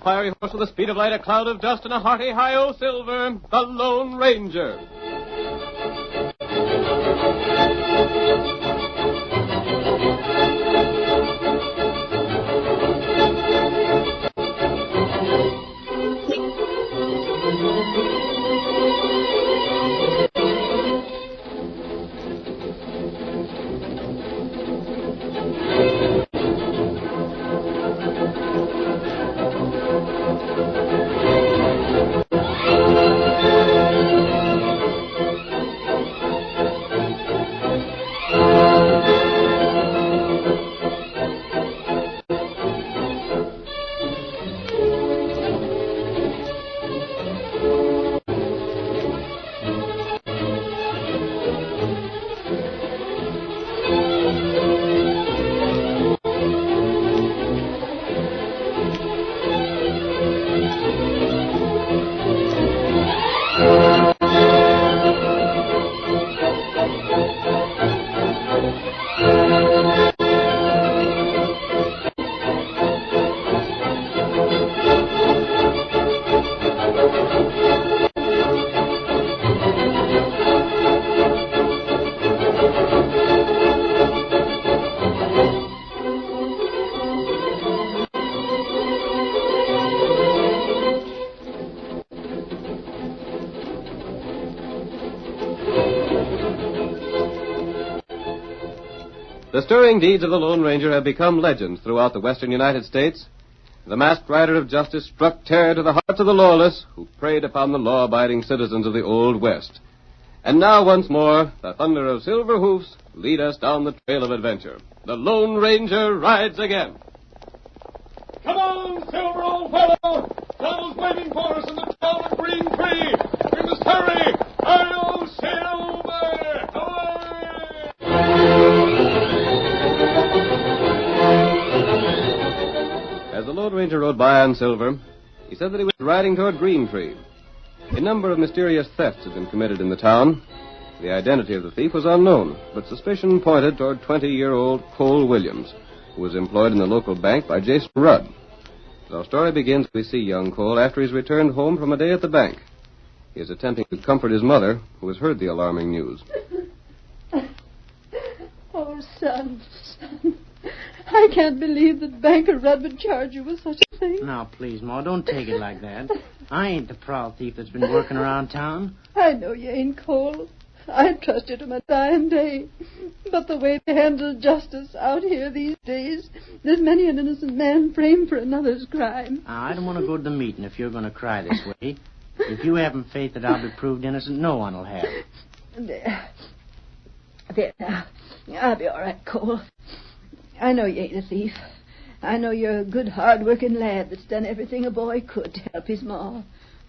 fiery horse with the speed of light, a cloud of dust, and a hearty hi-yo silver, the Lone Ranger. The stirring deeds of the Lone Ranger have become legends throughout the western United States. The masked rider of justice struck terror to the hearts of the lawless who preyed upon the law-abiding citizens of the Old West. And now, once more, the thunder of silver hoofs lead us down the trail of adventure. The Lone Ranger rides again. Come on, Silver, old fellow! Troubles waiting for us in the town of Green Tree! We must hurry! Hi-yo, Silver! As the Lone Ranger rode by on Silver, he said that he was riding toward Green Tree. A number of mysterious thefts had been committed in the town. The identity of the thief was unknown, but suspicion pointed toward 20-year-old Cole Williams, who was employed in the local bank by Jason Rudd. Our story begins, we see young Cole after he's returned home from a day at the bank. He is attempting to comfort his mother, who has heard the alarming news. Oh, son. I can't believe that Banker Rudd would charge you with such a thing. Now, please, Ma, don't take it like that. I ain't the prowl thief that's been working around town. I know you ain't, Cole. I'd trust you to my dying day. But the way they handle justice out here these days, there's many an innocent man framed for another's crime. I don't want to go to the meeting if you're going to cry this way. If you haven't faith that I'll be proved innocent, no one will have. There now. I'll be all right, Cole. I know you ain't a thief. I know you're a good, hard-working lad that's done everything a boy could to help his ma.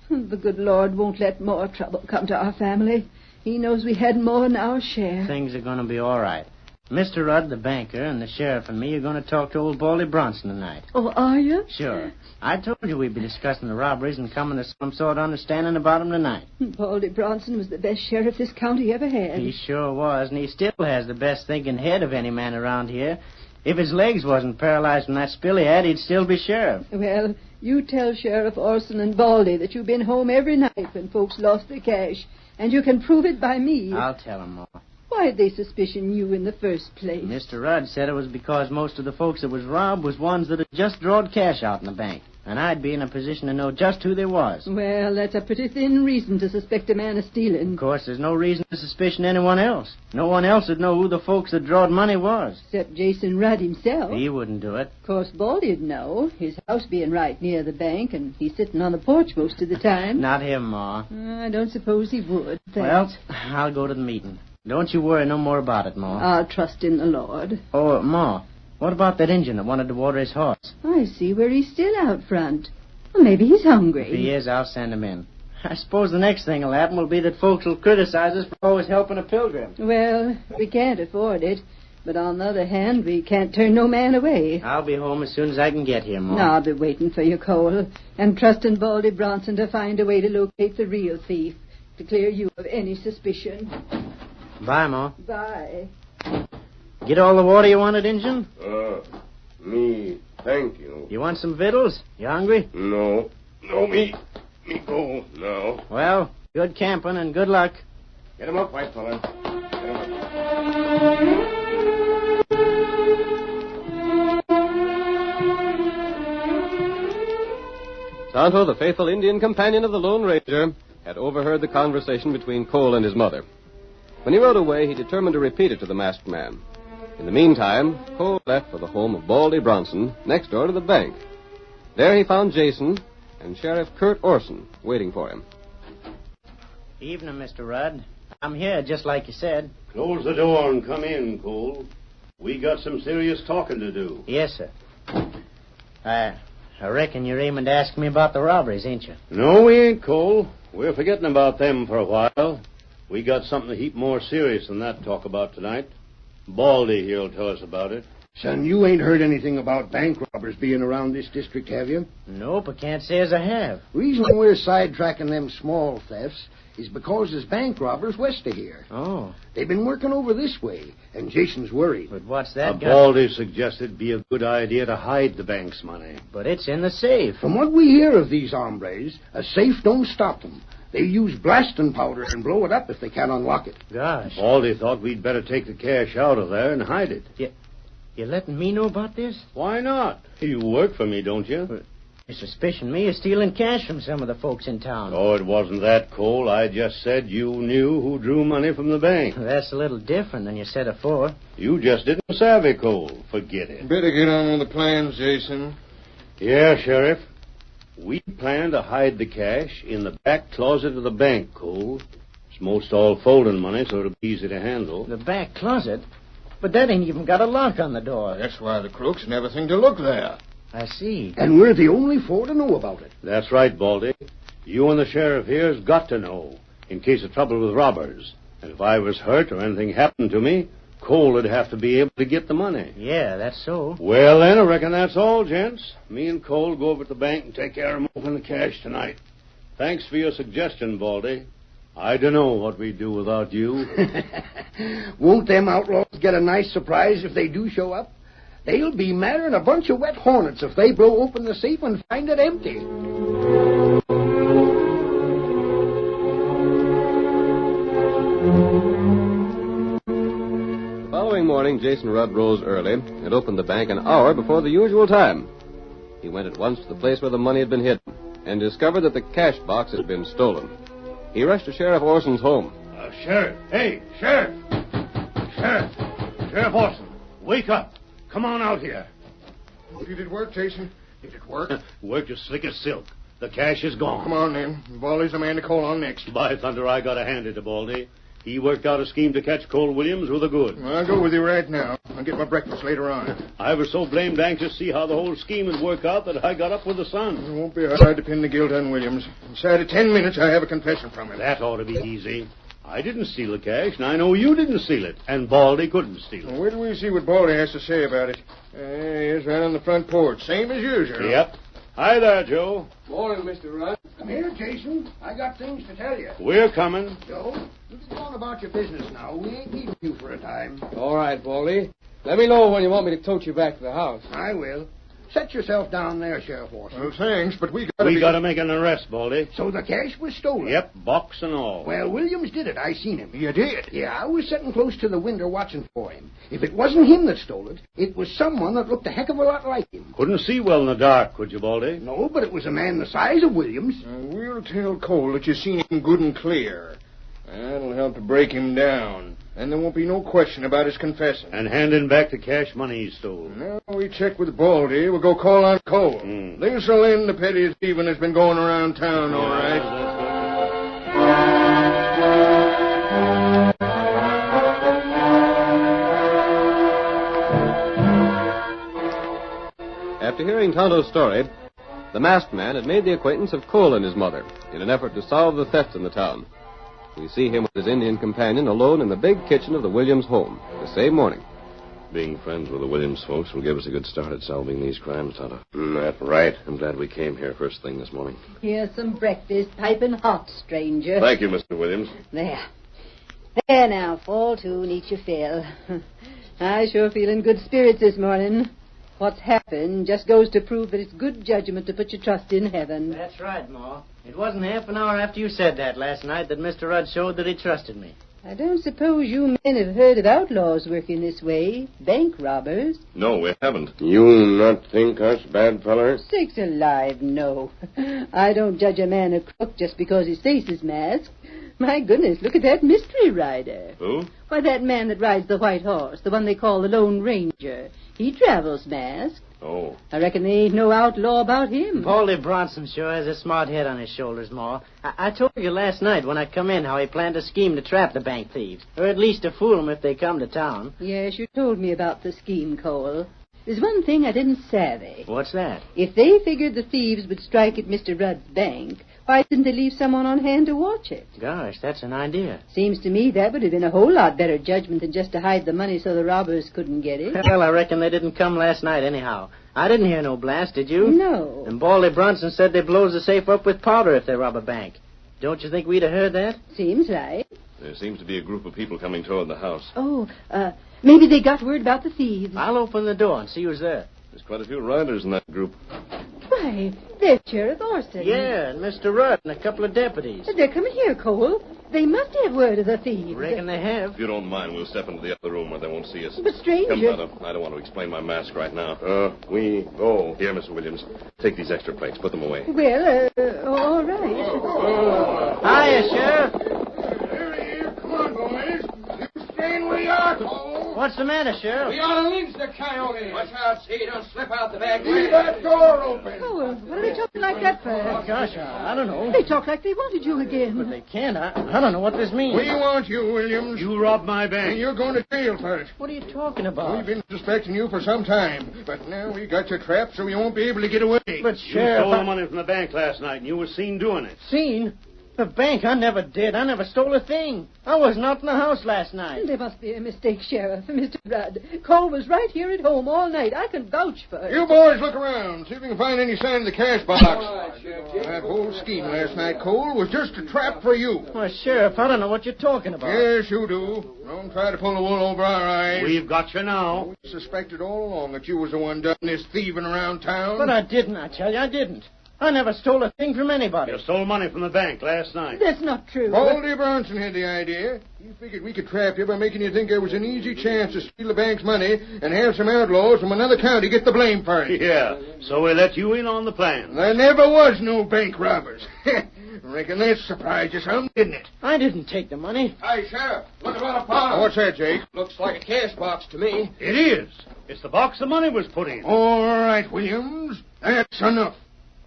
The good Lord won't let more trouble come to our family. He knows we had more than our share. Things are going to be all right. Mr. Rudd, the banker, and the sheriff and me are going to talk to old Baldy Bronson tonight. Oh, are you? Sure. I told you we'd be discussing the robberies and coming to some sort of understanding about them tonight. Baldy Bronson was the best sheriff this county ever had. He sure was, and he still has the best thinking head of any man around here. If his legs wasn't paralyzed from that spill he had, he'd still be sheriff. Well, you tell Sheriff Orson and Baldy that you've been home every night when folks lost their cash, and you can prove it by me. I'll tell them, Ma. Why'd they suspicion you in the first place? Mr. Rudd said it was because most of the folks that was robbed was ones that had just drawed cash out in the bank, and I'd be in a position to know just who they was. Well, that's a pretty thin reason to suspect a man of stealing. Of course, there's no reason to suspicion anyone else. No one else would know who the folks that drawed money was. Except Jason Rudd himself. He wouldn't do it. Of course, Baldy'd know. His house being right near the bank, and he's sitting on the porch most of the time. Not him, Ma. I don't suppose he would. Thanks. Well, I'll go to the meeting. Don't you worry no more about it, Ma. I'll trust in the Lord. Oh, Ma, what about that Injun that wanted to water his horse? I see where he's still out front. Well, maybe he's hungry. If he is, I'll send him in. I suppose the next thing that'll happen will be that folks will criticize us for always helping a pilgrim. Well, we can't afford it. But on the other hand, we can't turn no man away. I'll be home as soon as I can get here, Ma. No, I'll be waiting for you, Cole, and trusting Baldy Bronson to find a way to locate the real thief, to clear you of any suspicion. Bye, Ma. Bye. Get all the water you wanted, Injun? Me. Thank you. You want some victuals? You hungry? No. No, me go. No. Well, good camping and good luck. Get him up, white fella. Get him up. Tonto, the faithful Indian companion of the Lone Ranger, had overheard the conversation between Cole and his mother. When he rode away, he determined to repeat it to the masked man. In the meantime, Cole left for the home of Baldy Bronson, next door to the bank. There he found Jason and Sheriff Kurt Orson waiting for him. Evening, Mr. Rudd. I'm here, just like you said. Close the door and come in, Cole. We got some serious talking to do. Yes, sir. I reckon you're aiming to ask me about the robberies, ain't you? No, we ain't, Cole. We're forgetting about them for a while. We got something a heap more serious than that to talk about tonight. Baldy here'll tell us about it. Son, you ain't heard anything about bank robbers being around this district, have you? Nope, I can't say as I have. Reason we're sidetracking them small thefts is because there's bank robbers west of here. Oh. They've been working over this way, and Jason's worried. But what's that got? Baldy suggested it'd be a good idea to hide the bank's money. But it's in the safe. From what we hear of these hombres, a safe don't stop them. They use blasting powder and blow it up if they can't unlock it. Gosh. Baldy thought we'd better take the cash out of there and hide it. You letting me know about this? Why not? You work for me, don't you? You suspicion me of stealing cash from some of the folks in town. Oh, it wasn't that, Cole. I just said you knew who drew money from the bank. That's a little different than you said afore. You just didn't savvy, Cole. Forget it. Better get on with the plans, Jason. Yeah, Sheriff. We plan to hide the cash in the back closet of the bank, Cole. It's most all folding money, so it'll be easy to handle. The back closet? But that ain't even got a lock on the door. That's why the crooks never think to look there. I see. And we're the only four to know about it. That's right, Baldy. You and the sheriff here's got to know, in case of trouble with robbers. And if I was hurt or anything happened to me, Cole would have to be able to get the money. Yeah, that's so. Well, then, I reckon that's all, gents. Me and Cole go over to the bank and take care of moving the cash tonight. Thanks for your suggestion, Baldy. I don't know what we'd do without you. Won't them outlaws get a nice surprise if they do show up? They'll be madder than a bunch of wet hornets if they blow open the safe and find it empty. The following morning, Jason Rudd rose early and opened the bank an hour before the usual time. He went at once to the place where the money had been hidden and discovered that the cash box had been stolen. He rushed to Sheriff Orson's home. Sheriff! Hey, Sheriff! Sheriff! Sheriff Orson, wake up! Come on out here. Did it work, Jason? Did it work? Worked as slick as silk. The cash is gone. Come on, then. Baldy's the man to call on next. By thunder, I gotta hand it to Baldy. He worked out a scheme to catch Cole Williams with a good. Well, I'll go with you right now. I'll get my breakfast later on. I was so blamed anxious to see how the whole scheme would work out that I got up with the sun. It won't be hard to pin the guilt on Williams. Inside of 10 minutes, I have a confession from him. That ought to be easy. I didn't steal the cash, and I know you didn't steal it, and Baldy couldn't steal it. Well, wait till we see what Baldy has to say about it. There he is, right on the front porch, same as usual. Yep. Hi there, Joe. Morning, Mr. Rudd. Come here, Jason. I got things to tell you. We're coming. Joe, you get on about your business now. We ain't needing you for a time. All right, Baldy. Let me know when you want me to tote you back to the house. I will. Set yourself down there, Sheriff Orson. Well, thanks, but we We gotta make an arrest, Baldy. So the cash was stolen? Yep, box and all. Well, Williams did it. I seen him. You did? Yeah, I was sitting close to the window watching for him. If it wasn't him that stole it, it was someone that looked a heck of a lot like him. Couldn't see well in the dark, could you, Baldy? No, but it was a man the size of Williams. We'll tell Cole that you've seen him good and clear. That'll help to break him down. And there won't be no question about his confessing. And handing back the cash money he stole. Now we check with Baldy. We'll go call on Cole. This'll end the petty thieving that's been going around town, all right. After hearing Tonto's story, the masked man had made the acquaintance of Cole and his mother in an effort to solve the theft in the town. We see him with his Indian companion alone in the big kitchen of the Williams home the same morning. Being friends with the Williams folks will give us a good start at solving these crimes, Tonto. That's right. I'm glad we came here first thing this morning. Here's some breakfast, piping hot, stranger. Thank you, Mr. Williams. There now, fall to and eat your fill. I sure feel in good spirits this morning. What's happened just goes to prove that it's good judgment to put your trust in heaven. That's right, Ma. It wasn't half an hour after you said that last night that Mr. Rudd showed that he trusted me. I don't suppose you men have heard of outlaws working this way. Bank robbers. No, we haven't. You not think us bad fellers? Sakes alive, no. I don't judge a man a crook just because his face is masked. My goodness, look at that mystery rider. Who? Why, that man that rides the white horse, the one they call the Lone Ranger. He travels masked. Oh. I reckon there ain't no outlaw about him. Baldy Bronson sure has a smart head on his shoulders, Ma. I told you last night when I come in how he planned a scheme to trap the bank thieves, or at least to fool them if they come to town. Yes, you told me about the scheme, Cole. There's one thing I didn't savvy. What's that? If they figured the thieves would strike at Mr. Rudd's bank, why didn't they leave someone on hand to watch it? Gosh, that's an idea. Seems to me that would have been a whole lot better judgment than just to hide the money so the robbers couldn't get it. Well, I reckon they didn't come last night anyhow. I didn't hear no blast, did you? No. And Baldy Bronson said they blows the safe up with powder if they rob a bank. Don't you think we'd have heard that? Seems right. There seems to be a group of people coming toward the house. Oh, maybe they got word about the thieves. I'll open the door and see who's there. There's quite a few riders in that group. Why, there's Sheriff Orson. Yeah, and Mr. Rudd and a couple of deputies. They're coming here, Cole. They must have word of the thieves. Reckon they have. If you don't mind, we'll step into the other room where they won't see us. But stranger... Come, Tonto. I don't want to explain my mask right now. We go. Here, Mr. Williams. Take these extra plates. Put them away. Well, all right. Hiya, Sheriff. Here, come on, boys. You staying where you are, Cole. What's the matter, Sheriff? We ought to lynch the coyote. Watch out, see you don't slip out the back. Leave that door open. Oh, what are they talking like that for? Gosh, I don't know. They talk like they wanted you again. But they can't. I don't know what this means. We want you, Williams. You robbed my And bank. you're going to jail first. What are you talking about? We've been suspecting you for some time, but now we got you trapped so you won't be able to get away. But, You Sheriff, stole the money from the bank last night, and you were seen doing it. Seen? The bank? I never did. I never stole a thing. I was not in the house last night. There must be a mistake, Sheriff. Mr. Rudd. Cole was right here at home all night. I can vouch for it. You boys look around. See if you can find any sign of the cash box. right, Sheriff. That whole scheme last night, Cole, was just a trap for you. Why, Sheriff, I don't know what you're talking about. Yes, you do. Don't try to pull the wool over our eyes. We've got you now. We suspected all along that you was the one done this thieving around town. But I didn't, I tell you, I didn't. I never stole a thing from anybody. You stole money from the bank last night. That's not true. Baldy Bronson had the idea. He figured we could trap you by making you think there was an easy chance to steal the bank's money and have some outlaws from another county get the blame for it. Yeah, so we let you in on the plan. There never was no bank robbers. Reckon that surprised you some, didn't it? I didn't take the money. Hey, Sheriff, look about a pile. What's that, Jake? Looks like a cash box to me. It is. It's the box the money was put in. All right, Williams. That's enough.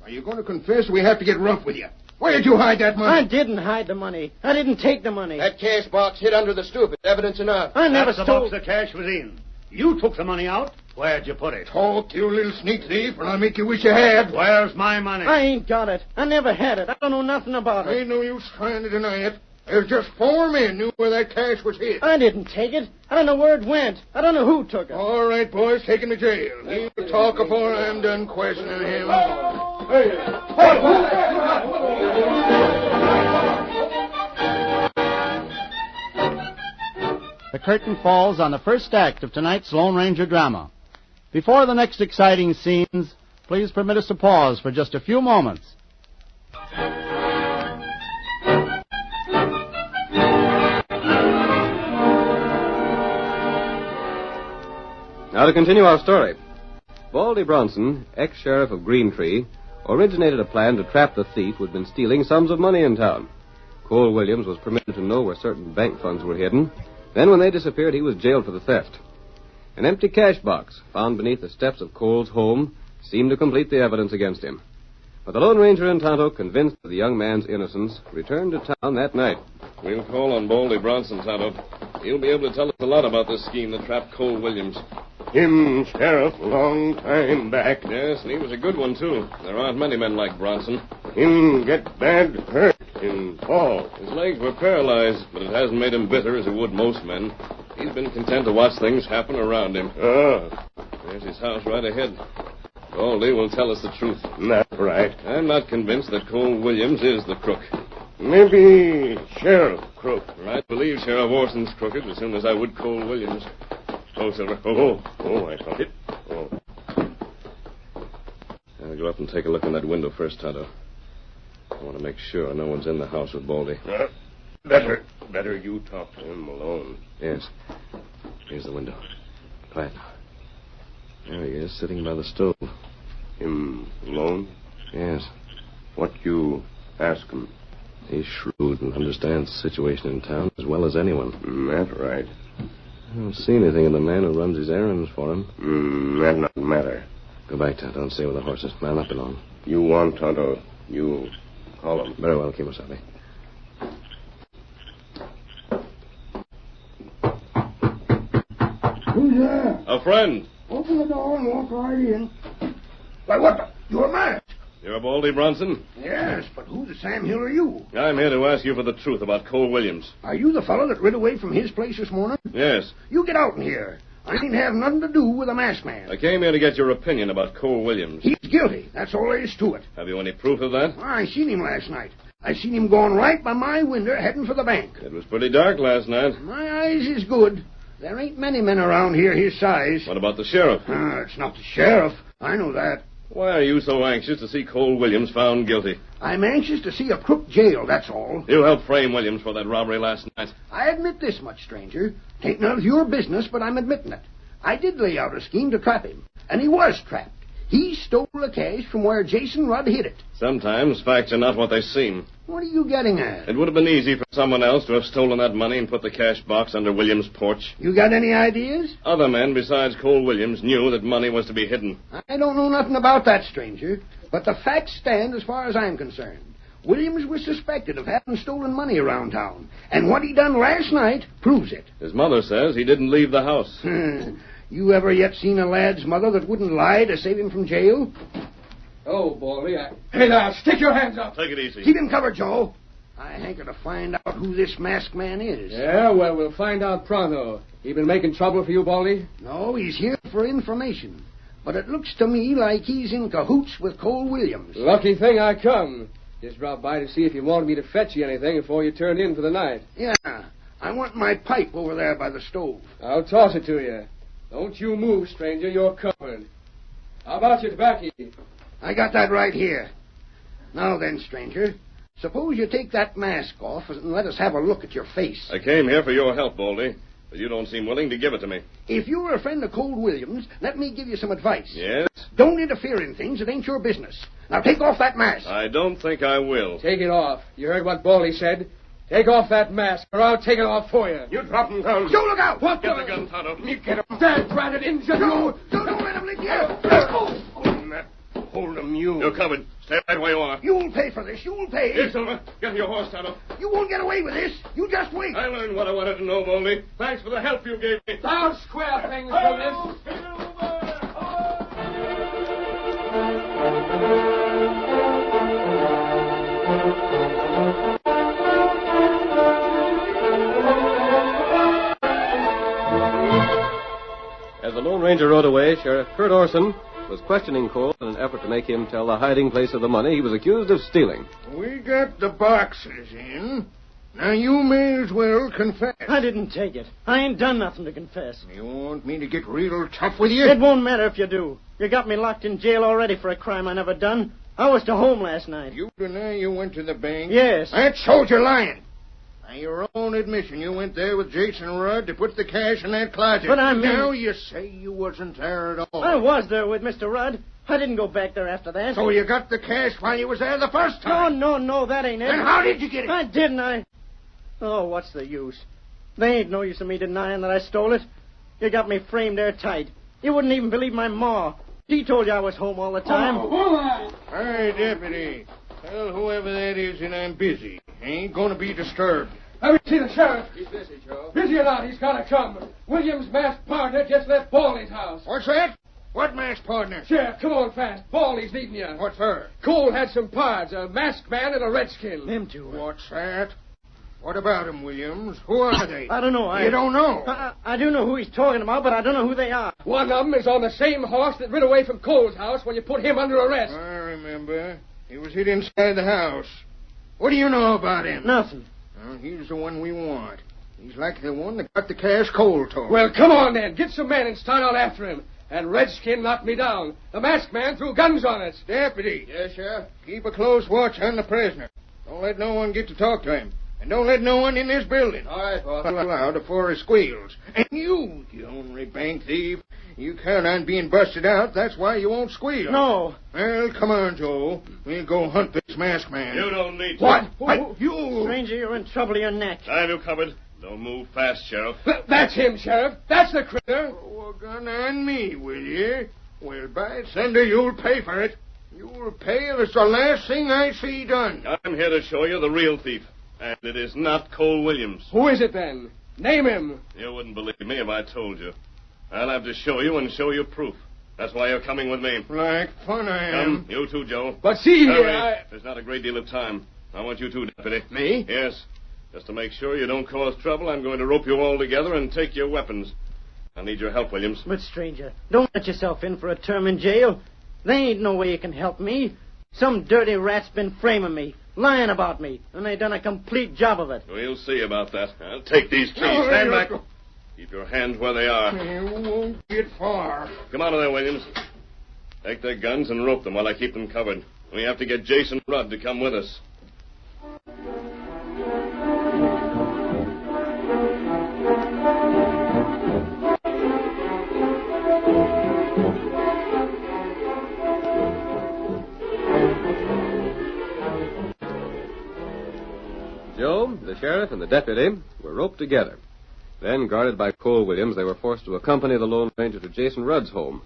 Are you going to confess or we have to get rough with you? Where did you hide that I money? didn't hide the money. I didn't take the money. That cash box hid under the stoop. It's evidence enough. I never That's the stole... box the cash was in. You took the money out. Where'd you put it? Talk, you little sneak thief, or I'll make you wish you had. Where's my money? I ain't got it. I never had it. I don't know nothing about it. Ain't no use trying to deny it. There's just 4 men knew where that cash was hid. I didn't take it. I don't know where it went. I don't know who took it. All right, boys, take him to jail. He'll talk before I'm done questioning him. The curtain falls on the first act of tonight's Lone Ranger drama. Before the next exciting scenes, please permit us to pause for just a few moments. Now to continue our story. Baldy Bronson, ex-sheriff of Green Tree, originated a plan to trap the thief who had been stealing sums of money in town. Cole Williams was permitted to know where certain bank funds were hidden. Then when they disappeared, he was jailed for the theft. An empty cash box found beneath the steps of Cole's home seemed to complete the evidence against him. But the Lone Ranger and Tonto, convinced of the young man's innocence, returned to town that night. We'll call on Baldy Bronson, Tonto. He'll be able to tell us a lot about this scheme that trapped Cole Williams. Him, Sheriff, long time back. Yes, and he was a good one, too. There aren't many men like Bronson. Him get bad hurt in fall. His legs were paralyzed, but it hasn't made him bitter as it would most men. He's been content to watch things happen around him. There's his house right ahead. Baldy will tell us the truth. That's right. I'm not convinced that Cole Williams is the crook. Maybe Sheriff Crook. I'd believe Sheriff Orson's crooked as soon as I would Cole Williams. Oh, Silver. Oh, I got it. Oh. Go up and take a look in that window first, Tonto. I want to make sure no one's in the house with Baldy. Better you talk to him alone. Yes. Here's the window. Quiet now. There he is, sitting by the stove. Him alone? Yes. What you ask him? He's shrewd and understands the situation in town as well as anyone. That's right. I don't see anything in the man who runs his errands for him. That doesn't matter. Go back, Tonto, and stay with the horses. Man up alone. You want Tonto. You call him. Very well, Kimosabe. Who's there? A friend. Open the door and walk right in. Why, what the? You're masked. You're Baldy Bronson? Yes, but who the Sam Hill are you? I'm here to ask you for the truth about Cole Williams. Are you the fellow that rid away from his place this morning? Yes. You get out in here. I ain't have nothing to do with a masked man. I came here to get your opinion about Cole Williams. He's guilty. That's all there is to it. Have you any proof of that? I seen him last night. I seen him going right by my window heading for the bank. It was pretty dark last night. My eyes is good. There ain't many men around here his size. What about the sheriff? It's not the sheriff. I know that. Why are you so anxious to see Cole Williams found guilty? I'm anxious to see a crook jailed, that's all. You helped frame Williams for that robbery last night. I admit this much, stranger. Tain't none of your business, but I'm admitting it. I did lay out a scheme to trap him, and he was trapped. He stole the cash from where Jason Rudd hid it. Sometimes facts are not what they seem. What are you getting at? It would have been easy for someone else to have stolen that money and put the cash box under Williams' porch. You got any ideas? Other men besides Cole Williams knew that money was to be hidden. I don't know nothing about that, stranger, but the facts stand as far as I'm concerned. Williams was suspected of having stolen money around town, and what he done last night proves it. His mother says he didn't leave the house. You ever yet seen a lad's mother that wouldn't lie to save him from jail? Oh, Baldy, Hey, now, stick your hands up. Take it easy. Keep him covered, Joe. I hanker to find out who this masked man is. Yeah, well, we'll find out pronto. He been making trouble for you, Baldy? No, he's here for information. But it looks to me like he's in cahoots with Cole Williams. Lucky thing I come. Just dropped by to see if you wanted me to fetch you anything before you turned in for the night. Yeah, I want my pipe over there by the stove. I'll toss it to you. Don't you move, stranger. You're covered. How about your tobacco? I got that right here. Now then, stranger, suppose you take that mask off and let us have a look at your face. I came here for your help, Baldy, but you don't seem willing to give it to me. If you're a friend of Cole Williams, let me give you some advice. Yes? Don't interfere in things that ain't your business. Now take off that mask. I don't think I will. Take it off. You heard what Baldy said. Take off that mask, or I'll take it off for you. You drop him down. Joe, look out! What Get the gun, Tonto. You get him. Dad, ratted Injun! Joe, don't let him leave you. Hold him, you. You're covered. Stay right where you are. You'll pay for this. You'll pay. Here, Silver. Get your horse, Tonto. You won't get away with this. You just wait. I learned what I wanted to know, Baldy. Thanks for the help you gave me. I'll square things for this. As the Lone Ranger rode away, Sheriff Kurt Orson was questioning Cole in an effort to make him tell the hiding place of the money he was accused of stealing. We got the boxes in. Now, you may as well confess. I didn't take it. I ain't done nothing to confess. You want me to get real tough with you? It won't matter if you do. You got me locked in jail already for a crime I never done. I was to home last night. You deny you went to the bank? Yes. That shows you're lying. By your own admission, you went there with Jason Rudd to put the cash in that closet. But I mean... Now you say you wasn't there at all. I was there with Mr. Rudd. I didn't go back there after that. So you got the cash while you was there the first time? No, that ain't it. Then how did you get it? I didn't. Oh, what's the use? There ain't no use of me denying that I stole it. You got me framed airtight. You wouldn't even believe my ma. She told you I was home all the time. Hey, Deputy. Tell whoever that is that I'm busy. Ain't going to be disturbed. Let me see the sheriff. He's busy, Joe. Busy or not, he's got to come. Williams' masked partner just left Baldy's house. What's that? What masked partner? Sheriff, come on fast. Baldy's needing you. What for? Cole had some pards, a masked man and a redskin. Them two. What's that? What about them, Williams? Who are they? I don't know. You don't know? I do know who he's talking about, but I don't know who they are. One of them is on the same horse that rid away from Cole's house when you put him under arrest. I remember. He was hid inside the house. What do you know about him? Nothing. Well, he's the one we want. He's like the one that got the cash Cole told. Well, come on then. Get some men and start out after him. and Redskin knocked me down. The masked man threw guns on us. Deputy. Yes, Sheriff. Keep a close watch on the prisoner. Don't let no one get to talk to him. And don't let no one in this building. All right, boss. Loud before he squeals. And you only bank thief. You count on being busted out. That's why you won't squeal. No. Well, come on, Joe. We'll go hunt this masked man. You don't need to. What? You... Stranger, you're in trouble of your neck. I have you covered. Don't move fast, Sheriff. That's him, Sheriff. That's the critter. Throw a gun on me, will you? Well, by thunder, you'll pay for it. You'll pay if it's the last thing I see done. I'm here to show you the real thief. And it is not Cole Williams. Who is it, then? Name him. You wouldn't believe me if I told you. I'll have to show you and show you proof. That's why you're coming with me. Like fun I am. Come, you too, Joe. But see here, Hurry. There's not a great deal of time. I want you too, Deputy. Me? Yes. Just to make sure you don't cause trouble, I'm going to rope you all together and take your weapons. I need your help, Williams. But, stranger, don't let yourself in for a term in jail. There ain't no way you can help me. Some dirty rat's been framing me, lying about me, and they done a complete job of it. We'll see about that. I'll take these keys. Stand back. Keep your hands where they are. You won't get far. Come out of there, Williams. Take their guns and rope them while I keep them covered. We have to get Jason Rudd to come with us. Joe, the sheriff, and the deputy were roped together. Then, guarded by Cole Williams, they were forced to accompany the Lone Ranger to Jason Rudd's home.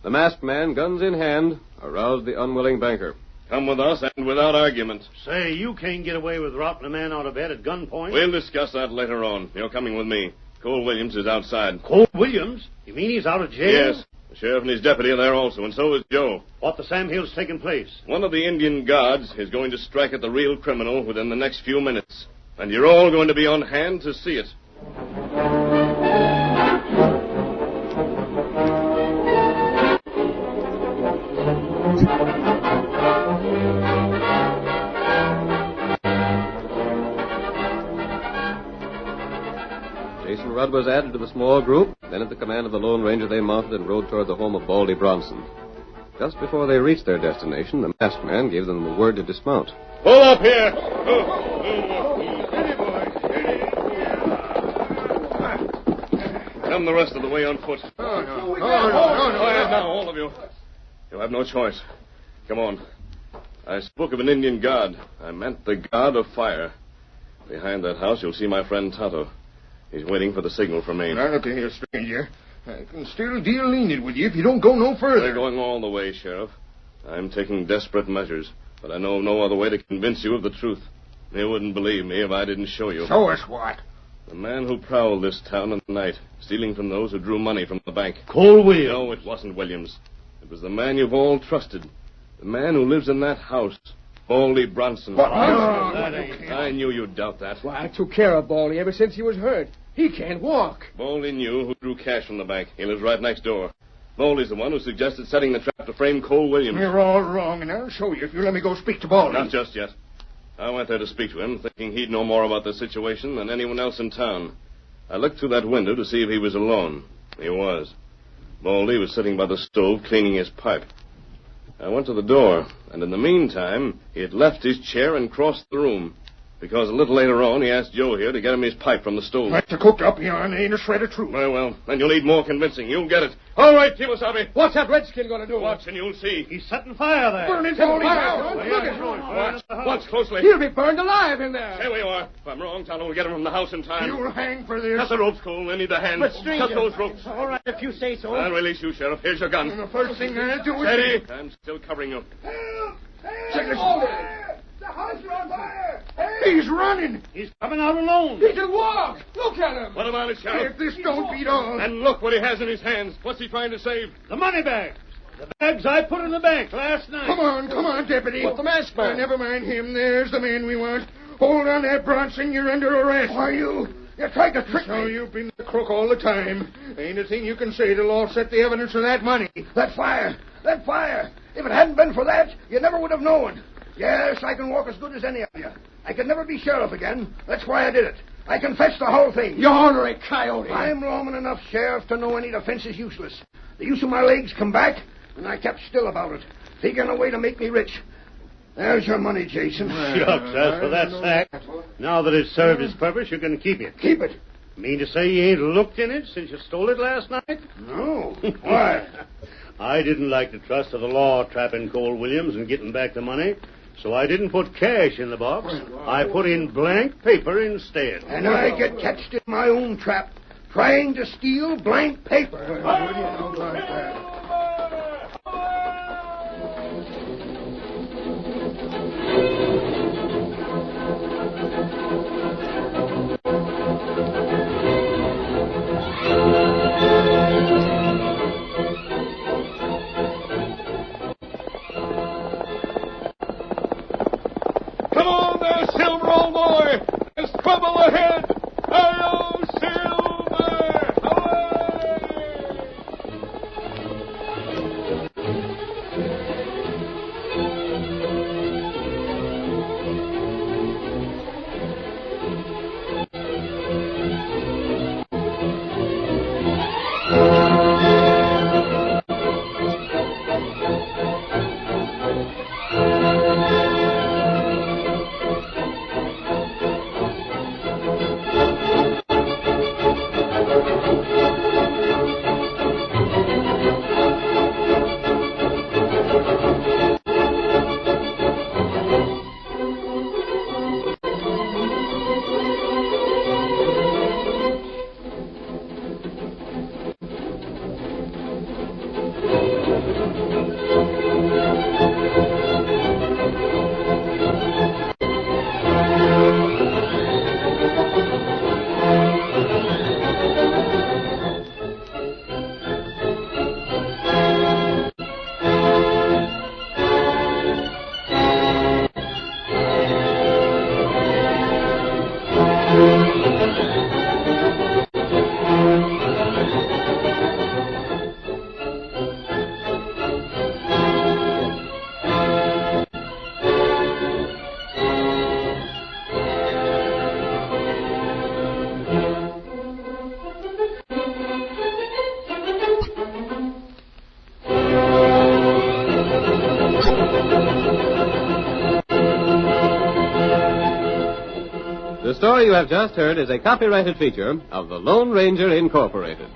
The masked man, guns in hand, aroused the unwilling banker. Come with us and without argument. Say, you can't get away with dropping a man out of bed at gunpoint. We'll discuss that later on. You're coming with me. Cole Williams is outside. Cole Williams? You mean he's out of jail? Yes. The sheriff and his deputy are there also, and so is Joe. What the Sam Hill's taking place? One of the Indian guards is going to strike at the real criminal within the next few minutes. And you're all going to be on hand to see it. Jason Rudd was added to the small group. Then, at the command of the Lone Ranger, they mounted and rode toward the home of Baldy Bronson. Just before they reached their destination, the masked man gave them the word to dismount. Pull up here! Come the rest of the way on foot. No. Quiet now, all of you. You have no choice. Come on. I spoke of an Indian guard. I meant the guard of fire. Behind that house, you'll see my friend Tonto. He's waiting for the signal from me. Now, look here, stranger. I can still deal lenient with you if you don't go no further. We're going all the way, Sheriff. I'm taking desperate measures, but I know of no other way to convince you of the truth. You wouldn't believe me if I didn't show you. Show us what? The man who prowled this town in the night, stealing from those who drew money from the bank. Cole Williams? No, it wasn't Williams. It was the man you've all trusted. The man who lives in that house. Baldy Bronson. What? I knew you'd doubt that. Why, I took care of Baldy ever since he was hurt. He can't walk. Baldy knew who drew cash from the bank. He lives right next door. Baldy's the one who suggested setting the trap to frame Cole Williams. You're all wrong, and I'll show you if you let me go speak to Baldy. Not just yet. I went there to speak to him, thinking he'd know more about the situation than anyone else in town. I looked through that window to see if he was alone. He was. Baldy was sitting by the stove cleaning his pipe. I went to the door, and in the meantime, he had left his chair and crossed the room. Because a little later on, he asked Joe here to get him his pipe from the stove. That's a cooked up yarn. Ain't a shred of truth. Very well. Then you'll need more convincing. You'll get it. All right, Kimasabi. What's that redskin going to do? Watch and you'll see. He's setting fire there. Burning Baldy's house. Look at him. Watch closely. He'll be burned alive in there. Here we are. If I'm wrong, Tonto will get him from the house in time. You'll hang for this. Cut the ropes, Cole. I need the hands. But, stranger... Cut those ropes. All right, if you say so. I'll release you, Sheriff. Here's your gun. And the first thing I'll do is... Steady. I'm still covering you. Check this. The house is on fire. He's running. He's coming out alone. He can walk. Look at him. What about it, Sheriff? If this don't beat all... And look what he has in his hands. What's he trying to save? The money bags. The bags I put in the bank last night. Come on, Deputy. What's the masked man? Never mind him. There's the man we want. Hold on there, Bronson. You're under arrest. Why, you tried to trick me. So you've been the crook all the time. Ain't a thing you can say that'll offset the evidence of that money. That fire. If it hadn't been for that, you never would have known. Yes, I can walk as good as any of you. I could never be sheriff again. That's why I did it. I confess the whole thing. You ornery coyote. I'm lawman enough, Sheriff, to know any defense is useless. The use of my legs come back, and I kept still about it, figuring a way to make me rich. There's your money, Jason. Shucks, as for that sack, now that it's served its purpose, you can keep it. Keep it. Mean to say you ain't looked in it since you stole it last night? No. Why? I didn't like the trust of the law trapping Cole Williams and getting back the money, so I didn't put cash in the box. I put in blank paper instead. And I get catched in my own trap, trying to steal blank paper. Come on there, Silver, old boy. There's trouble ahead. Hi-yo, Silver! Away! The story you have just heard is a copyrighted feature of the Lone Ranger Incorporated.